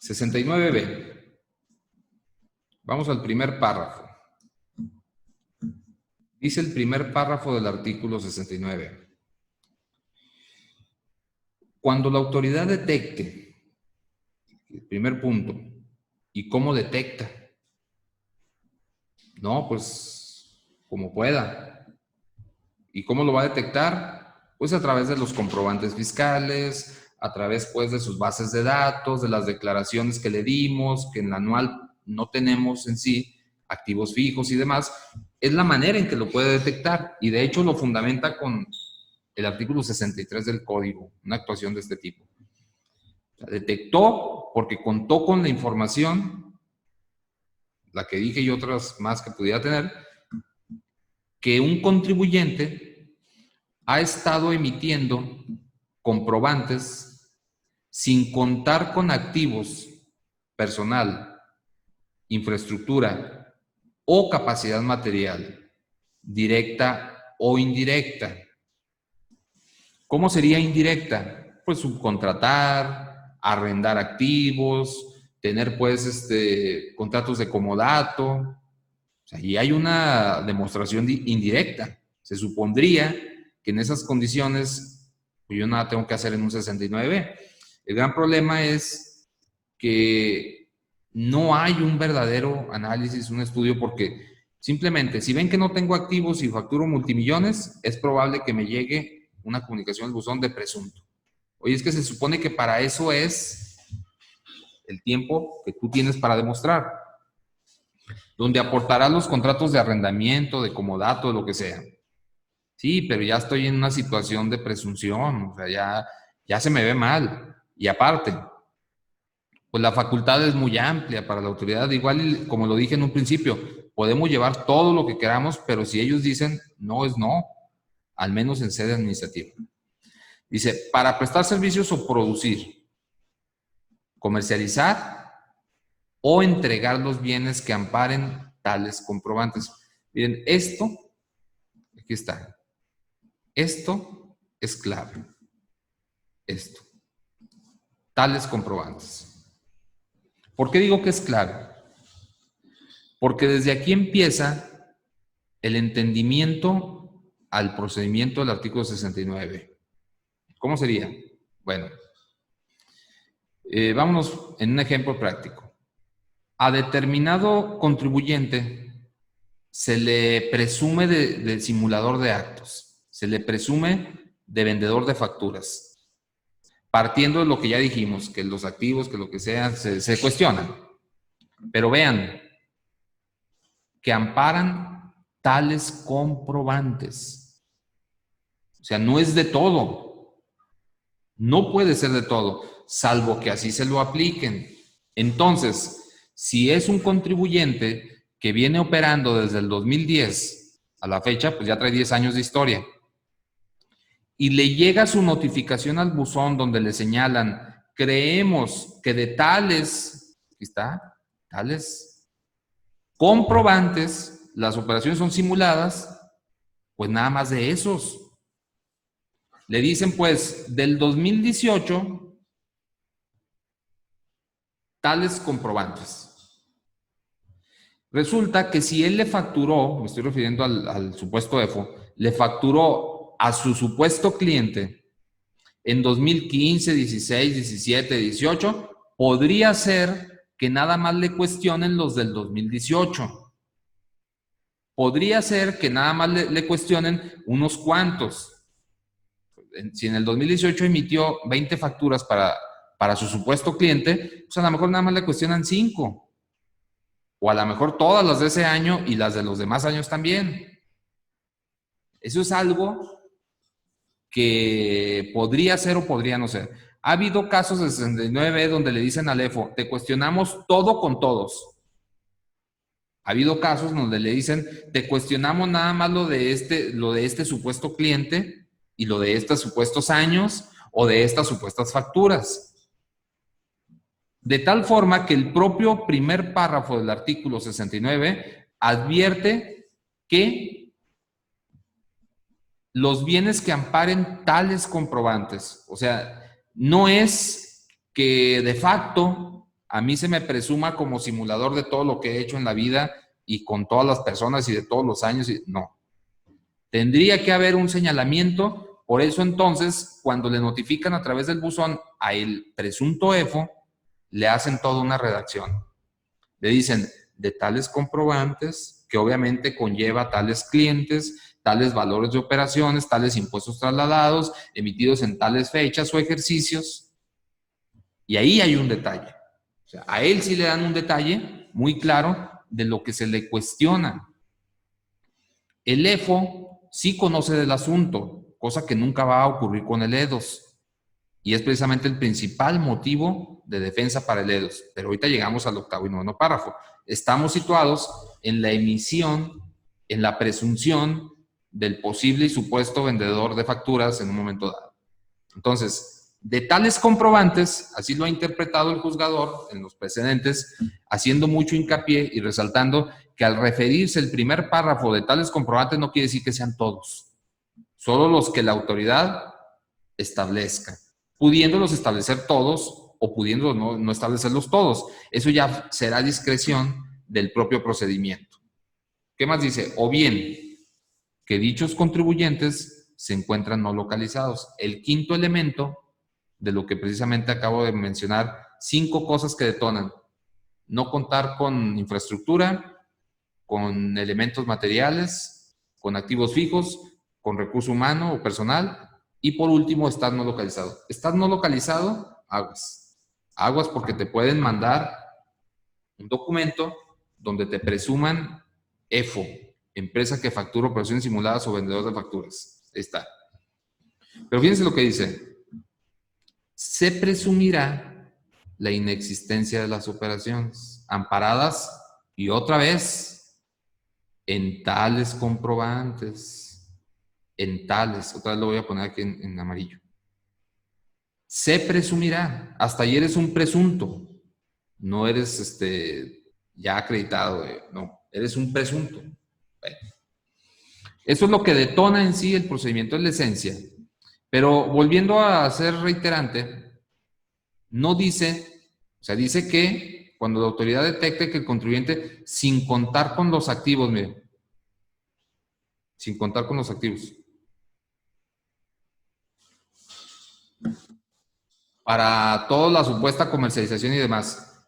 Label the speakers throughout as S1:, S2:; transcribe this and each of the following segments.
S1: 69B. Vamos al primer párrafo. Dice el primer párrafo del artículo 69. Cuando la autoridad detecte, el primer punto, ¿y cómo detecta? No, pues como pueda. ¿Y cómo lo va a detectar? Pues a través de los comprobantes fiscales, a través pues de sus bases de datos, de las declaraciones que le dimos, que en la anual no tenemos en sí, activos fijos y demás. Es la manera en que lo puede detectar y de hecho lo fundamenta con el artículo 63 del código, una actuación de este tipo. O sea, detectó porque contó con la información, la que dije y otras más que pudiera tener, que un contribuyente ha estado emitiendo comprobantes sin contar con activos, personal, infraestructura o capacidad material, directa o indirecta. ¿Cómo sería indirecta? Pues subcontratar, arrendar activos, tener pues contratos de comodato. O sea, y hay una demostración indirecta. Se supondría que en esas condiciones pues yo nada tengo que hacer en un 69. El gran problema es que no hay un verdadero análisis, un estudio, porque simplemente si ven que no tengo activos y facturo multimillones, es probable que me llegue una comunicación al buzón de presunto. Oye, es que se supone que para eso es el tiempo que tú tienes para demostrar, donde aportarás los contratos de arrendamiento, de comodato, de lo que sea. Sí, pero ya estoy en una situación de presunción, o sea, ya se me ve mal. Y aparte, pues la facultad es muy amplia para la autoridad. Igual, como lo dije en un principio, podemos llevar todo lo que queramos, pero si ellos dicen no es no, al menos en sede administrativa. Dice, para prestar servicios o producir, comercializar o entregar los bienes que amparen tales comprobantes. Miren, esto, aquí está, esto es clave, esto, tales comprobantes. ¿Por qué digo que es clave? Porque desde aquí empieza el entendimiento al procedimiento del artículo 69. ¿Cómo sería? Bueno, vámonos en un ejemplo práctico. A determinado contribuyente se le presume de simulador de actos, se le presume de vendedor de facturas, partiendo de lo que ya dijimos, que los activos, que lo que sea, se cuestionan. Pero vean, que amparan tales comprobantes. O sea, no es de todo. No puede ser de todo, salvo que así se lo apliquen. Entonces, si es un contribuyente que viene operando desde el 2010 a la fecha, pues ya trae 10 años de historia, y le llega su notificación al buzón donde le señalan, creemos que de tales, aquí está, tales comprobantes, las operaciones son simuladas, pues nada más de esos. Le dicen, pues, del 2018, tales comprobantes. Resulta que si él le facturó, me estoy refiriendo al supuesto EFO, le facturó a su supuesto cliente en 2015, 16, 17, 18, podría ser que nada más le cuestionen los del 2018. Podría ser que nada más le cuestionen unos cuantos. Si en el 2018 emitió 20 facturas para su supuesto cliente, pues a lo mejor nada más le cuestionan 5. O a lo mejor todas las de ese año y las de los demás años también. Eso es algo que podría ser o podría no ser. Ha habido casos de 69 donde le dicen al EFO, te cuestionamos todo con todos. Ha habido casos donde le dicen, te cuestionamos nada más lo de este supuesto cliente y lo de estos supuestos años o de estas supuestas facturas. De tal forma que el propio primer párrafo del artículo 69 advierte que los bienes que amparen tales comprobantes, o sea, no es que de facto a mí se me presuma como simulador de todo lo que he hecho en la vida y con todas las personas y de todos los años. No. Tendría que haber un señalamiento. Por eso entonces, cuando le notifican a través del buzón a el presunto EFO, le hacen toda una redacción. Le dicen de tales comprobantes, que obviamente conlleva tales clientes, tales valores de operaciones, tales impuestos trasladados, emitidos en tales fechas o ejercicios. Y ahí hay un detalle. O sea, a él sí le dan un detalle muy claro de lo que se le cuestiona. El EFO sí conoce del asunto, cosa que nunca va a ocurrir con el EDOS. Y es precisamente el principal motivo de defensa para el EDOS. Pero ahorita llegamos al 8º y 9º párrafo. Estamos situados en la emisión, en la presunción del posible y supuesto vendedor de facturas en un momento dado. Entonces, de tales comprobantes, así lo ha interpretado el juzgador en los precedentes, haciendo mucho hincapié y resaltando que al referirse el primer párrafo de tales comprobantes no quiere decir que sean todos, solo los que la autoridad establezca, pudiéndolos establecer todos o pudiendo no establecerlos todos. Eso ya será discreción del propio procedimiento. ¿Qué más dice? O bien, que dichos contribuyentes se encuentran no localizados. El quinto elemento de lo que precisamente acabo de mencionar, 5 cosas que detonan. No contar con infraestructura, con elementos materiales, con activos fijos, con recurso humano o personal, y por último, estar no localizado. Estar no localizado, aguas. Aguas porque te pueden mandar un documento donde te presuman EFO, empresa que factura operaciones simuladas o vendedor de facturas. Ahí está. Pero fíjense lo que dice. Se presumirá la inexistencia de las operaciones amparadas y otra vez en tales comprobantes, en tales, otra vez lo voy a poner aquí en amarillo. Se presumirá, hasta ayer eres un presunto, no eres ya acreditado, no, eres un presunto. Bueno, eso es lo que detona en sí el procedimiento en la esencia. Pero volviendo a ser reiterante, no dice, o sea, dice que cuando la autoridad detecte que el contribuyente, sin contar con los activos, mire, sin contar con los activos, para toda la supuesta comercialización y demás.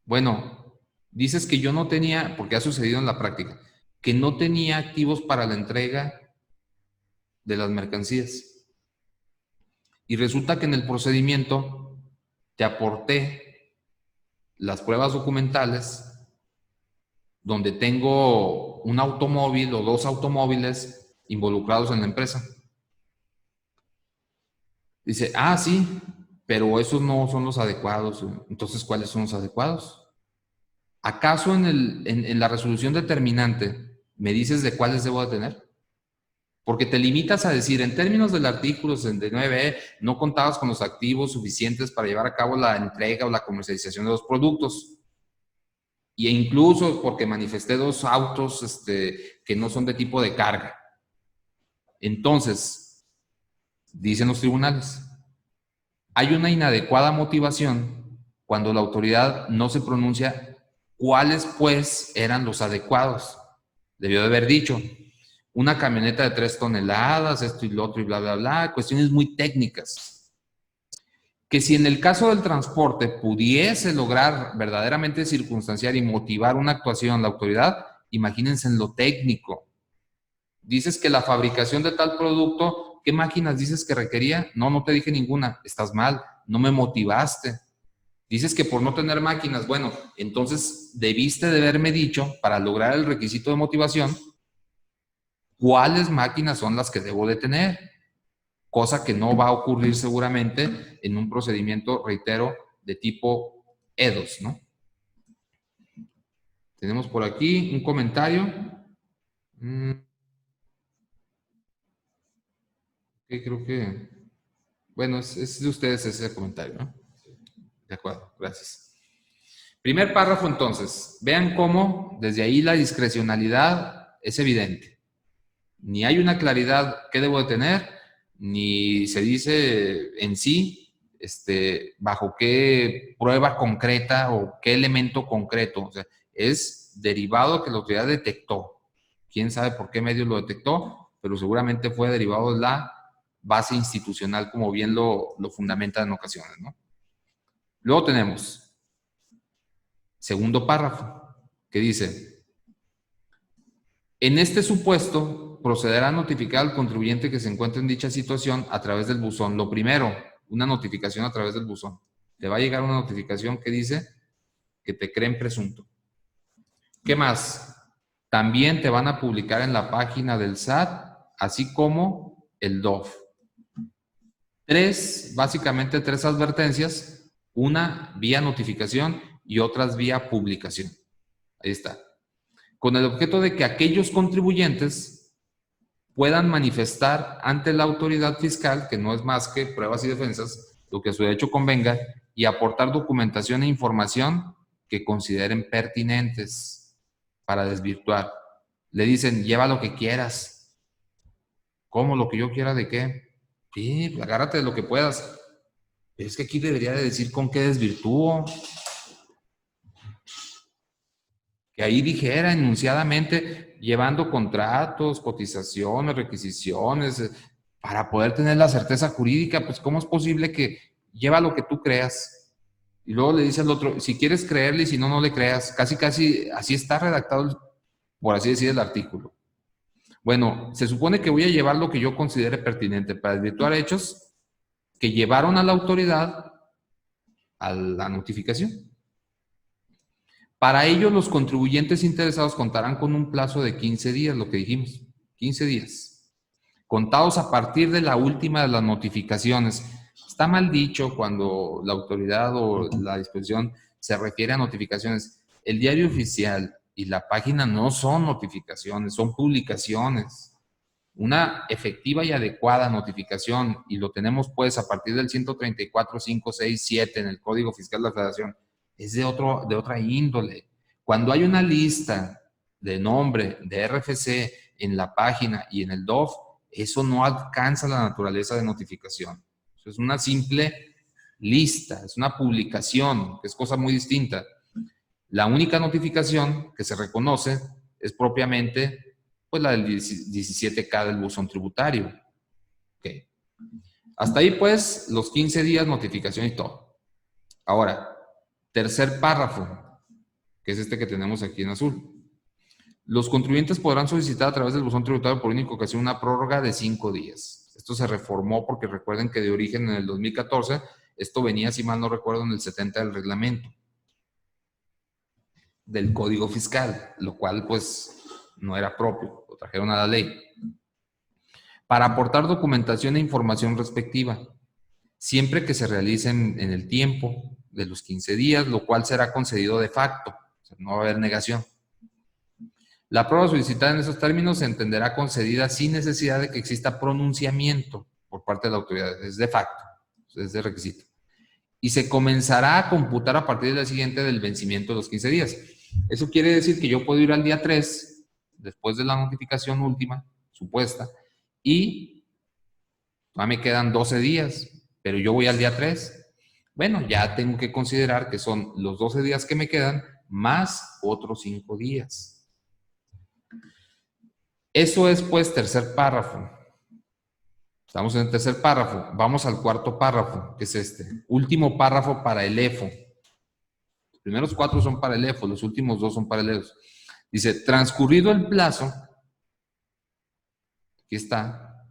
S1: Bueno, dices que yo no tenía, porque ha sucedido en la práctica, que no tenía activos para la entrega de las mercancías. Y resulta que en el procedimiento te aporté las pruebas documentales donde tengo un automóvil o 2 automóviles involucrados en la empresa. Dice, sí, pero esos no son los adecuados. Entonces, ¿cuáles son los adecuados? ¿Acaso en la resolución determinante me dices de cuáles debo de tener? Porque te limitas a decir, en términos del artículo 69, no contabas con los activos suficientes para llevar a cabo la entrega o la comercialización de los productos. Y incluso porque manifesté 2 autos que no son de tipo de carga. Entonces, dicen los tribunales, hay una inadecuada motivación cuando la autoridad no se pronuncia cuáles pues eran los adecuados. Debió de haber dicho, una camioneta de 3 toneladas, esto y lo otro y bla, bla, bla, cuestiones muy técnicas. Que si en el caso del transporte pudiese lograr verdaderamente circunstanciar y motivar una actuación la autoridad, imagínense en lo técnico. Dices que la fabricación de tal producto, ¿qué máquinas dices que requería? No te dije ninguna, estás mal, no me motivaste. Dices que por no tener máquinas, bueno, entonces debiste de haberme dicho, para lograr el requisito de motivación, cuáles máquinas son las que debo de tener, cosa que no va a ocurrir seguramente en un procedimiento, reitero, de tipo EDOS, ¿no? Tenemos por aquí un comentario. Creo que, bueno, es de ustedes ese comentario, ¿no? De acuerdo, gracias. Primer párrafo entonces, vean cómo desde ahí la discrecionalidad es evidente. Ni hay una claridad qué debo de tener, ni se dice en sí bajo qué prueba concreta o qué elemento concreto. O sea, es derivado que la autoridad detectó. Quién sabe por qué medio lo detectó, pero seguramente fue derivado de la base institucional, como bien lo fundamenta en ocasiones, ¿no? Luego tenemos segundo párrafo, que dice: en este supuesto, procederá a notificar al contribuyente que se encuentre en dicha situación a través del buzón. Lo primero, una notificación a través del buzón. Te va a llegar una notificación que dice que te creen presunto. ¿Qué más? También te van a publicar en la página del SAT, así como el DOF. Básicamente tres advertencias, una vía notificación y otras vía publicación. Ahí está. Con el objeto de que aquellos contribuyentes puedan manifestar ante la autoridad fiscal, que no es más que pruebas y defensas, lo que a su derecho convenga, y aportar documentación e información que consideren pertinentes para desvirtuar. Le dicen, lleva lo que quieras. ¿Cómo? ¿Lo que yo quiera de qué? Sí, agárrate de lo que puedas. Pero es que aquí debería de decir con qué desvirtúo. Que ahí dijera enunciadamente, llevando contratos, cotizaciones, requisiciones, para poder tener la certeza jurídica. Pues ¿cómo es posible que lleva lo que tú creas? Y luego le dice al otro, si quieres creerle y si no, no le creas. Casi, casi así está redactado, por así decir, el artículo. Bueno, se supone que voy a llevar lo que yo considere pertinente para desvirtuar hechos que llevaron a la autoridad a la notificación. Para ello, los contribuyentes interesados contarán con un plazo de 15 días, lo que dijimos, 15 días, contados a partir de la última de las notificaciones. Está mal dicho cuando la autoridad o la disposición se refiere a notificaciones. El diario oficial y la página no son notificaciones, son publicaciones. Una efectiva y adecuada notificación, y lo tenemos pues a partir del 134, 5, 6, 7 en el Código Fiscal de la Federación, es de otra índole. Cuando hay una lista de nombre de RFC en la página y en el DOF, eso no alcanza la naturaleza de notificación. Eso es una simple lista, es una publicación, que es cosa muy distinta. La única notificación que se reconoce es propiamente pues la del 17K del buzón tributario. Okay. Hasta ahí pues los 15 días, notificación y todo. Ahora, tercer párrafo, que es este que tenemos aquí en azul. Los contribuyentes podrán solicitar a través del buzón tributario por única ocasión una prórroga de 5 días. Esto se reformó porque recuerden que de origen en el 2014, esto venía, si mal no recuerdo, en el 70 del reglamento del Código Fiscal, lo cual pues no era propio, lo trajeron a la ley. Para aportar documentación e información respectiva, siempre que se realicen en el tiempo de los 15 días, lo cual será concedido de facto, o sea, no va a haber negación. La prueba solicitada en esos términos se entenderá concedida sin necesidad de que exista pronunciamiento por parte de la autoridad, es de facto, es de requisito. Y se comenzará a computar a partir del día siguiente del vencimiento de los 15 días. Eso quiere decir que yo puedo ir al día 3, después de la notificación última, supuesta, y me quedan 12 días, pero yo voy al día 3. Bueno, ya tengo que considerar que son los 12 días que me quedan más otros 5 días. Eso es pues tercer párrafo. Estamos en el tercer párrafo. Vamos al cuarto párrafo, que es este. Último párrafo para el EFO. Los primeros 4 son para el EFO, los últimos 2 son para el EFO. Dice, transcurrido el plazo, aquí está,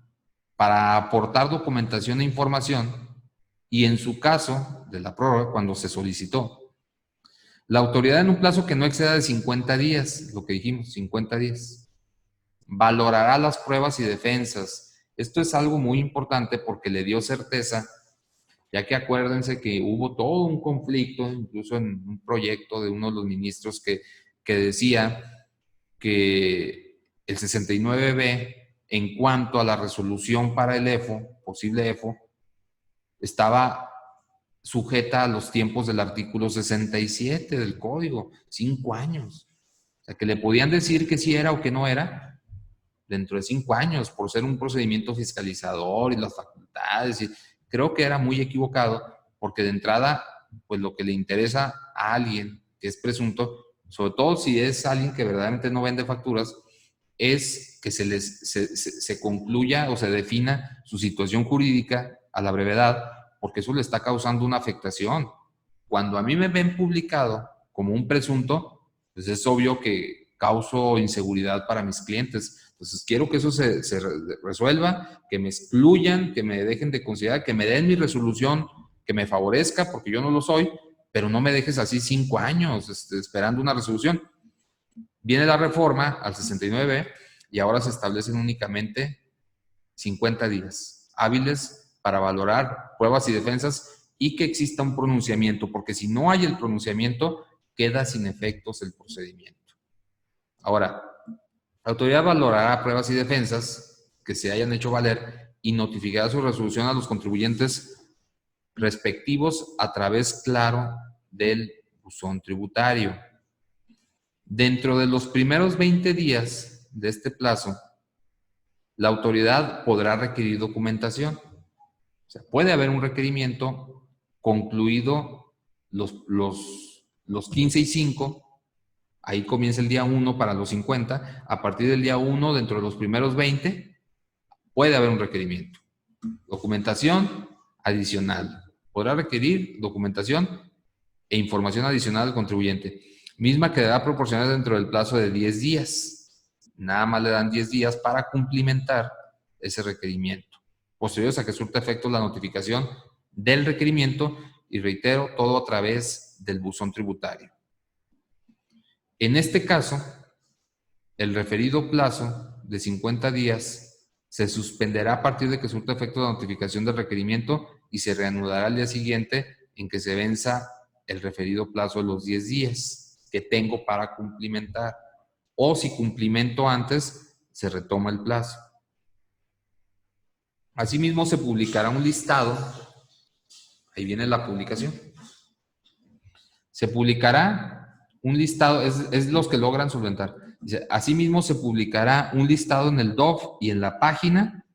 S1: para aportar documentación e información, y en su caso de la prórroga, cuando se solicitó, la autoridad en un plazo que no exceda de 50 días, lo que dijimos, 50 días, valorará las pruebas y defensas. Esto es algo muy importante porque le dio certeza, ya que acuérdense que hubo todo un conflicto, incluso en un proyecto de uno de los ministros que decía que el 69B, en cuanto a la resolución para el EFO, posible EFO, estaba sujeta a los tiempos del artículo 67 del Código, 5 años. O sea, que le podían decir que sí era o que no era dentro de 5 años por ser un procedimiento fiscalizador y las facultades. Y creo que era muy equivocado porque de entrada, pues lo que le interesa a alguien que es presunto, sobre todo si es alguien que verdaderamente no vende facturas, es que se concluya o se defina su situación jurídica a la brevedad, porque eso le está causando una afectación. Cuando a mí me ven publicado como un presunto, pues es obvio que causo inseguridad para mis clientes. Entonces quiero que eso se resuelva, que me excluyan, que me dejen de considerar, que me den mi resolución, que me favorezca, porque yo no lo soy, pero no me dejes así 5 años esperando una resolución. Viene la reforma al 69 y ahora se establecen únicamente 50 días hábiles para valorar pruebas y defensas y que exista un pronunciamiento, porque si no hay el pronunciamiento, queda sin efectos el procedimiento. Ahora, la autoridad valorará pruebas y defensas que se hayan hecho valer y notificará su resolución a los contribuyentes respectivos a través, claro, del buzón tributario. Dentro de los primeros 20 días de este plazo, la autoridad podrá requerir documentación. O sea, puede haber un requerimiento concluido los 15 y 5, ahí comienza el día 1 para los 50, a partir del día 1, dentro de los primeros 20, puede haber un requerimiento. Documentación adicional. Podrá requerir documentación e información adicional al contribuyente, misma que deberá proporcionar dentro del plazo de 10 días. Nada más le dan 10 días para cumplimentar ese requerimiento. Posteriores a que surta efecto la notificación del requerimiento y reitero, todo a través del buzón tributario. En este caso, el referido plazo de 50 días se suspenderá a partir de que surta efecto la notificación del requerimiento y se reanudará al día siguiente en que se venza el referido plazo de los 10 días que tengo para cumplimentar. O si cumplimento antes, se retoma el plazo. Asimismo, se publicará un listado. Ahí viene la publicación. Se publicará un listado, es los que logran solventar. Dice, asimismo, se publicará un listado en el DOF y en la página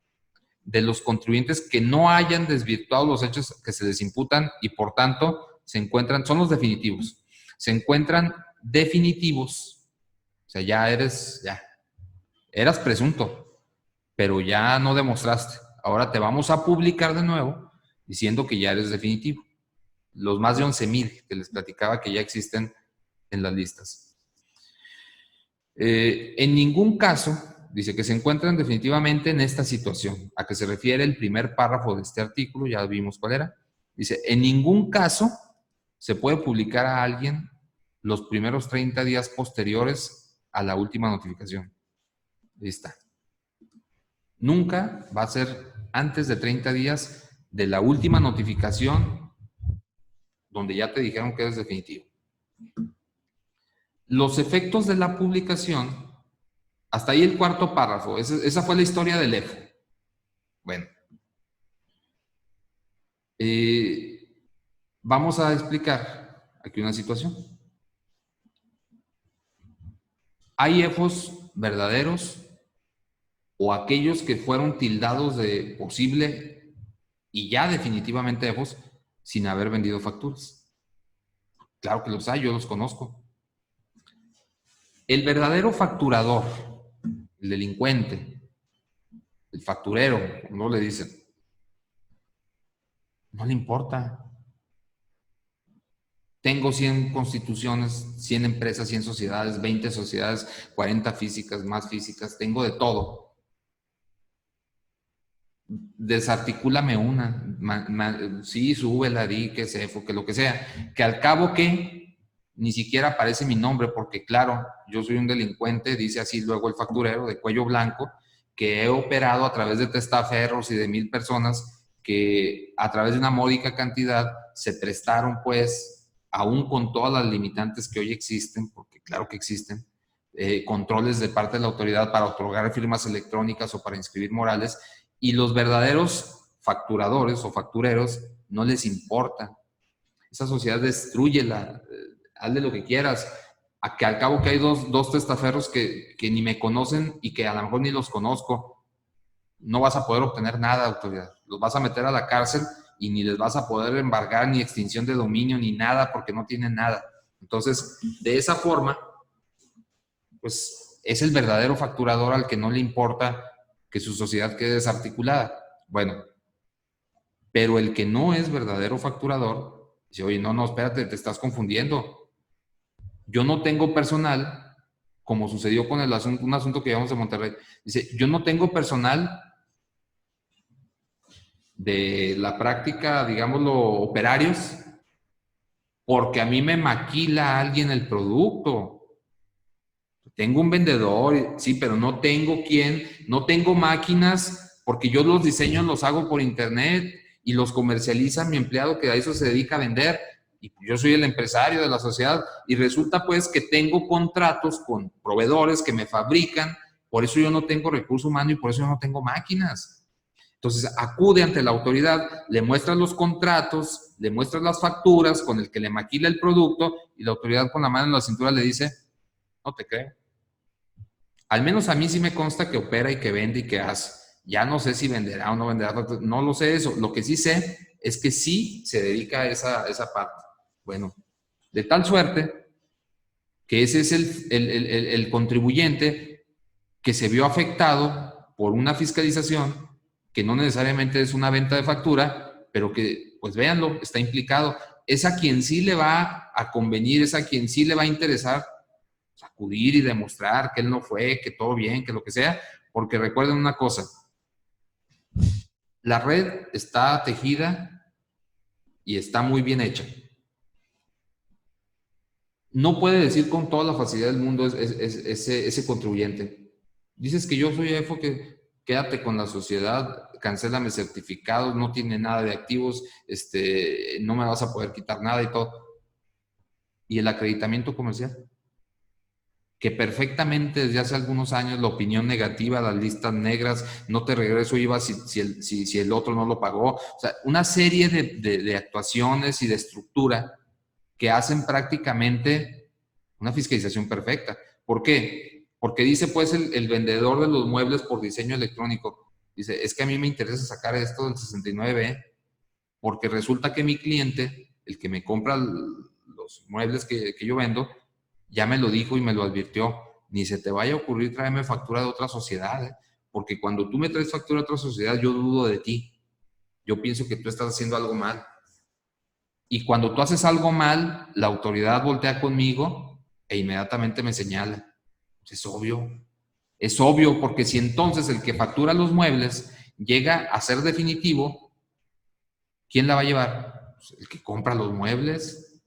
S1: de los contribuyentes que no hayan desvirtuado los hechos que se les imputan y, por tanto, se encuentran, son los definitivos, se encuentran definitivos. O sea, ya eras presunto, pero ya no demostraste. Ahora te vamos a publicar de nuevo diciendo que ya eres definitivo. Los más de 11,000 que les platicaba que ya existen en las listas. En ningún caso, dice que se encuentran definitivamente en esta situación, a que se refiere el primer párrafo de este artículo, ya vimos cuál era. Dice, en ningún caso se puede publicar a alguien los primeros 30 días posteriores a la última notificación. Ahí está. Nunca va a ser antes de 30 días de la última notificación donde ya te dijeron que eres definitivo. Los efectos de la publicación, hasta ahí el cuarto párrafo, esa fue la historia del EFO. Bueno, vamos a explicar aquí una situación. Hay EFOs verdaderos o aquellos que fueron tildados de posible y ya definitivamente EFOs sin haber vendido facturas. Claro que los hay, yo los conozco. El verdadero facturador, el delincuente, el facturero, no le dicen, no le importa. Tengo 100 constituciones, 100 empresas, 100 sociedades, 20 sociedades, 40 físicas, más físicas, tengo de todo. Desarticúlame una, sí, súbela, di, que CEFO, que lo que sea, que al cabo que ni siquiera aparece mi nombre, porque claro, yo soy un delincuente, dice así luego el facturero de cuello blanco, que he operado a través de testaferros y de 1,000 personas que a través de una módica cantidad se prestaron pues, aún con todas las limitantes que hoy existen, porque claro que existen, controles de parte de la autoridad para otorgar firmas electrónicas o para inscribir morales, y los verdaderos facturadores o factureros no les importa. Esa sociedad destrúyela, hazle lo que quieras. A que al cabo que hay dos testaferros que ni me conocen y que a lo mejor ni los conozco, no vas a poder obtener nada, autoridad. Los vas a meter a la cárcel y ni les vas a poder embargar ni extinción de dominio ni nada porque no tienen nada. Entonces, de esa forma, pues es el verdadero facturador al que no le importa que su sociedad quede desarticulada. Bueno, pero el que no es verdadero facturador dice, oye, no, espérate, te estás confundiendo. Yo no tengo personal, como sucedió con el asunto, un asunto que llevamos de Monterrey. Dice, yo no tengo personal de la práctica, digámoslo, operarios, porque a mí me maquila alguien el producto. Tengo un vendedor, sí, pero no tengo no tengo máquinas, porque yo los diseños los hago por internet y los comercializa mi empleado que a eso se dedica a vender. Y yo soy el empresario de la sociedad y resulta pues que tengo contratos con proveedores que me fabrican, por eso yo no tengo recurso humano y por eso yo no tengo máquinas. Entonces acude ante la autoridad, le muestras los contratos, le muestras las facturas con el que le maquila el producto y la autoridad con la mano en la cintura le dice, no te creo. Al menos a mí sí me consta que opera y que vende y que hace. Ya no sé si venderá o no venderá, no lo sé eso. Lo que sí sé es que sí se dedica a esa parte. Bueno, de tal suerte que ese es el contribuyente que se vio afectado por una fiscalización que no necesariamente es una venta de factura, pero que, pues véanlo, está implicado. Es a quien sí le va a convenir, es a quien sí le va a interesar acudir y demostrar que él no fue, que todo bien, que lo que sea, porque recuerden una cosa, la red está tejida y está muy bien hecha. No puede decir con toda la facilidad del mundo ese contribuyente. Dices que yo soy EFO, que quédate con la sociedad, cancélame certificados, no tiene nada de activos, no me vas a poder quitar nada y todo. ¿Y el acreditamiento comercial? Que perfectamente desde hace algunos años la opinión negativa, las listas negras, no te regreso IVA si el otro no lo pagó. O sea, una serie de actuaciones y de estructura que hacen prácticamente una fiscalización perfecta. ¿Por qué? Porque dice pues el vendedor de los muebles por diseño electrónico, dice, es que a mí me interesa sacar esto del 69, porque resulta que mi cliente, el que me compra los muebles que yo vendo, ya me lo dijo y me lo advirtió. Ni se te vaya a ocurrir traerme factura de otra sociedad, ¿eh? Porque cuando tú me traes factura de otra sociedad, yo dudo de ti. Yo pienso que tú estás haciendo algo mal. Y cuando tú haces algo mal, la autoridad voltea conmigo e inmediatamente me señala. Es obvio. Es obvio porque si entonces el que factura los muebles llega a ser definitivo, ¿quién la va a llevar? Pues el que compra los muebles.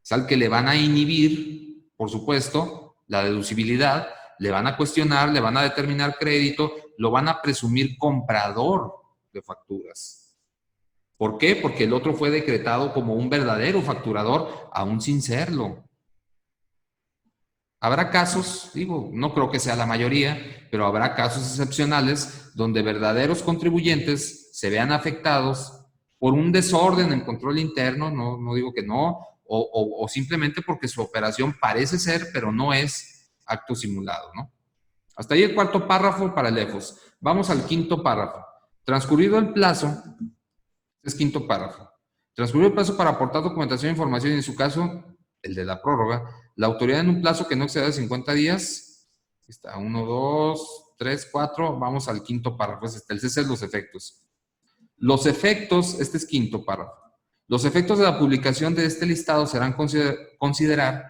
S1: Es al que le van a inhibir, por supuesto, la deducibilidad, le van a cuestionar, le van a determinar crédito, lo van a presumir comprador de facturas. ¿Por qué? Porque el otro fue decretado como un verdadero facturador, aún sin serlo. Habrá casos, digo, no creo que sea la mayoría, pero habrá casos excepcionales donde verdaderos contribuyentes se vean afectados por un desorden en control interno, no digo que no, o simplemente porque su operación parece ser, pero no es acto simulado, ¿no? Hasta ahí el cuarto párrafo para el EFOS. Vamos al quinto párrafo. Transcurrido el plazo, es quinto párrafo. Transcurrido el plazo para aportar documentación e información, y en su caso, el de la prórroga, la autoridad en un plazo que no exceda de 50 días, está 1, 2, 3, 4, vamos al quinto párrafo, es el cese de los efectos. Los efectos, este es quinto párrafo, los efectos de la publicación de este listado serán considerar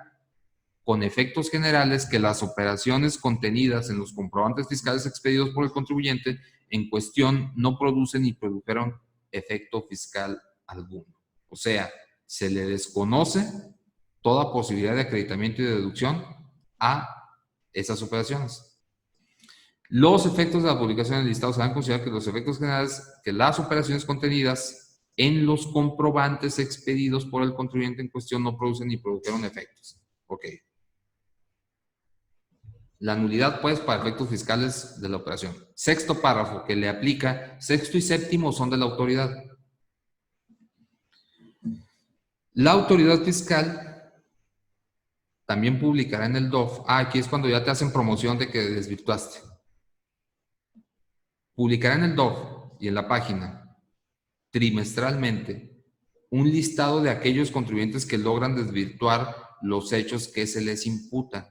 S1: con efectos generales que las operaciones contenidas en los comprobantes fiscales expedidos por el contribuyente en cuestión no producen ni produjeron efecto fiscal alguno. O sea, se le desconoce toda posibilidad de acreditamiento y de deducción a esas operaciones. Los efectos de la publicación del listado se van a considerar que los efectos generales, que las operaciones contenidas en los comprobantes expedidos por el contribuyente en cuestión no producen ni produjeron efectos. Ok. La nulidad, pues, para efectos fiscales de la operación. Sexto párrafo que le aplica, sexto y séptimo son de la autoridad. La autoridad fiscal también publicará en el DOF. Aquí es cuando ya te hacen promoción de que desvirtuaste. Publicará en el DOF y en la página trimestralmente un listado de aquellos contribuyentes que logran desvirtuar los hechos que se les imputan.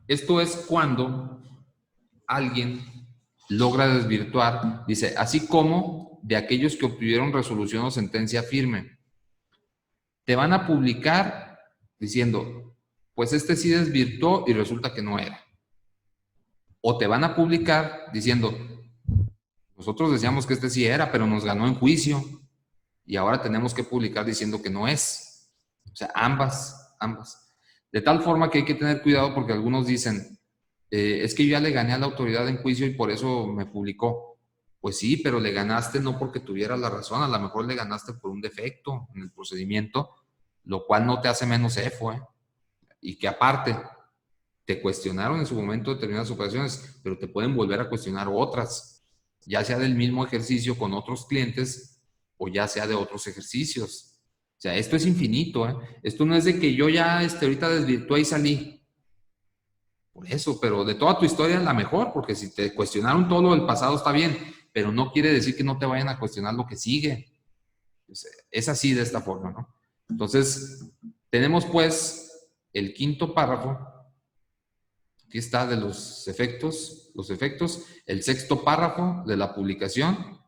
S1: Esto es cuando alguien logra desvirtuar, dice, así como de aquellos que obtuvieron resolución o sentencia firme. Te van a publicar diciendo, pues este sí desvirtuó y resulta que no era. O te van a publicar diciendo, nosotros decíamos que este sí era, pero nos ganó en juicio y ahora tenemos que publicar diciendo que no es. O sea, ambas. De tal forma que hay que tener cuidado porque algunos dicen, es que yo ya le gané a la autoridad en juicio y por eso me publicó. Pues sí, pero le ganaste no porque tuviera la razón, a lo mejor le ganaste por un defecto en el procedimiento, lo cual no te hace menos EFO, ¿eh? Y que aparte, te cuestionaron en su momento determinadas operaciones, pero te pueden volver a cuestionar otras, ya sea del mismo ejercicio con otros clientes o ya sea de otros ejercicios. O sea, esto es infinito, ¿eh? Esto no es de que yo ya ahorita desvirtué y salí. Por eso, pero de toda tu historia la mejor, porque si te cuestionaron todo lo del pasado está bien, pero no quiere decir que no te vayan a cuestionar lo que sigue. Es así de esta forma, ¿no? Entonces, tenemos pues el quinto párrafo. Aquí está de los efectos, el sexto párrafo de la publicación,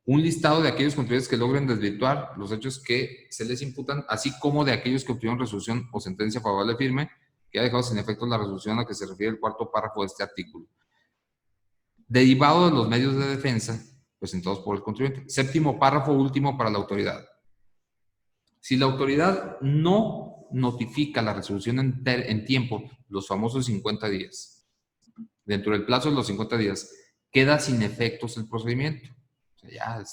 S1: un listado de aquellos contribuyentes que logren desvirtuar los hechos que se les imputan, así como de aquellos que obtuvieron resolución o sentencia favorable firme, que ha dejado sin efecto la resolución a la que se refiere el cuarto párrafo de este artículo. Derivado de los medios de defensa presentados por el contribuyente. Séptimo párrafo último para la autoridad. Si la autoridad no notifica la resolución en tiempo, los famosos 50 días, dentro del plazo de los 50 días, queda sin efectos el procedimiento. O sea, ya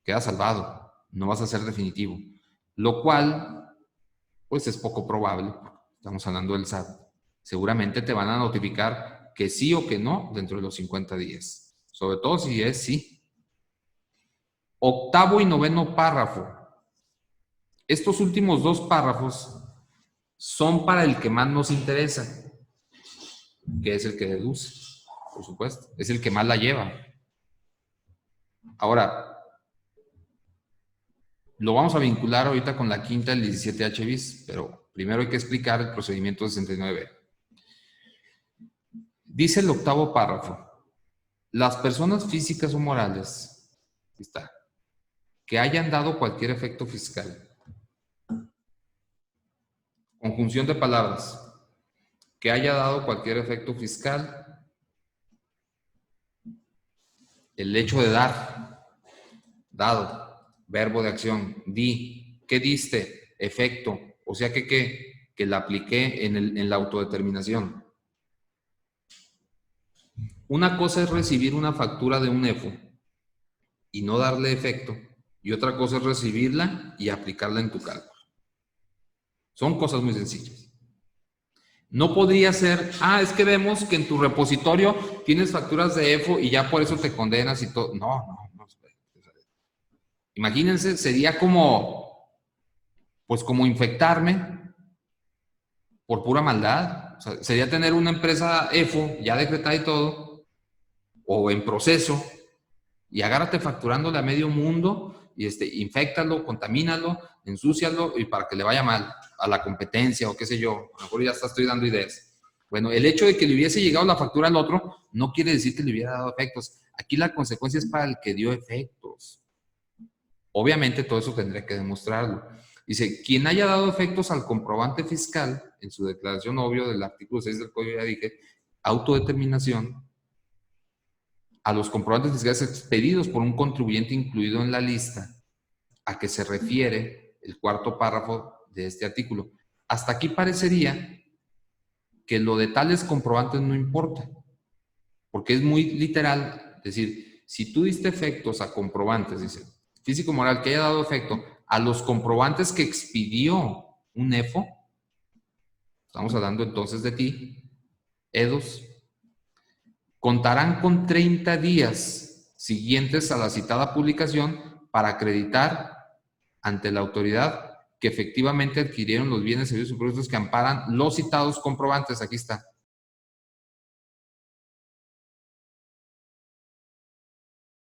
S1: queda salvado, no vas a ser definitivo. Lo cual, pues es poco probable, estamos hablando del SAT. Seguramente te van a notificar que sí o que no dentro de los 50 días. Sobre todo si es sí. Octavo y noveno párrafo. Estos últimos dos párrafos son para el que más nos interesa, que es el que deduce, por supuesto. Es el que más la lleva. Ahora, lo vamos a vincular ahorita con la quinta del 17H bis, pero primero hay que explicar el procedimiento 69B. Dice el octavo párrafo, las personas físicas o morales, aquí está, que hayan dado cualquier efecto fiscal. Conjunción de palabras, que haya dado cualquier efecto fiscal, el hecho de dar, dado, verbo de acción, di, ¿qué diste? Efecto, o sea que la apliqué en la autodeterminación. Una cosa es recibir una factura de un EFO y no darle efecto, y otra cosa es recibirla y aplicarla en tu cálculo. Son cosas muy sencillas. No podría ser, es que vemos que en tu repositorio tienes facturas de EFO y ya por eso te condenas y todo. No. Imagínense, sería como infectarme por pura maldad. O sea, sería tener una empresa EFO ya decretada y todo, o en proceso, y agárrate facturándole a medio mundo y inféctalo, contamínalo, ensúcialo y para que le vaya mal a la competencia o qué sé yo. A lo mejor ya estoy dando ideas. Bueno, el hecho de que le hubiese llegado la factura al otro no quiere decir que le hubiera dado efectos. Aquí la consecuencia es para el que dio efectos. Obviamente todo eso tendría que demostrarlo. Dice, quien haya dado efectos al comprobante fiscal, en su declaración obvio del artículo 6 del Código, ya dije, autodeterminación, a los comprobantes fiscales expedidos por un contribuyente incluido en la lista a que se refiere el cuarto párrafo de este artículo. Hasta aquí parecería que lo de tales comprobantes no importa, porque es muy literal, es decir, si tú diste efectos a comprobantes, dice, físico-moral que haya dado efecto a los comprobantes que expidió un EFO, estamos hablando entonces de ti, EDOS, contarán con 30 días siguientes a la citada publicación para acreditar ante la autoridad que efectivamente adquirieron los bienes, servicios y productos que amparan los citados comprobantes. Aquí está.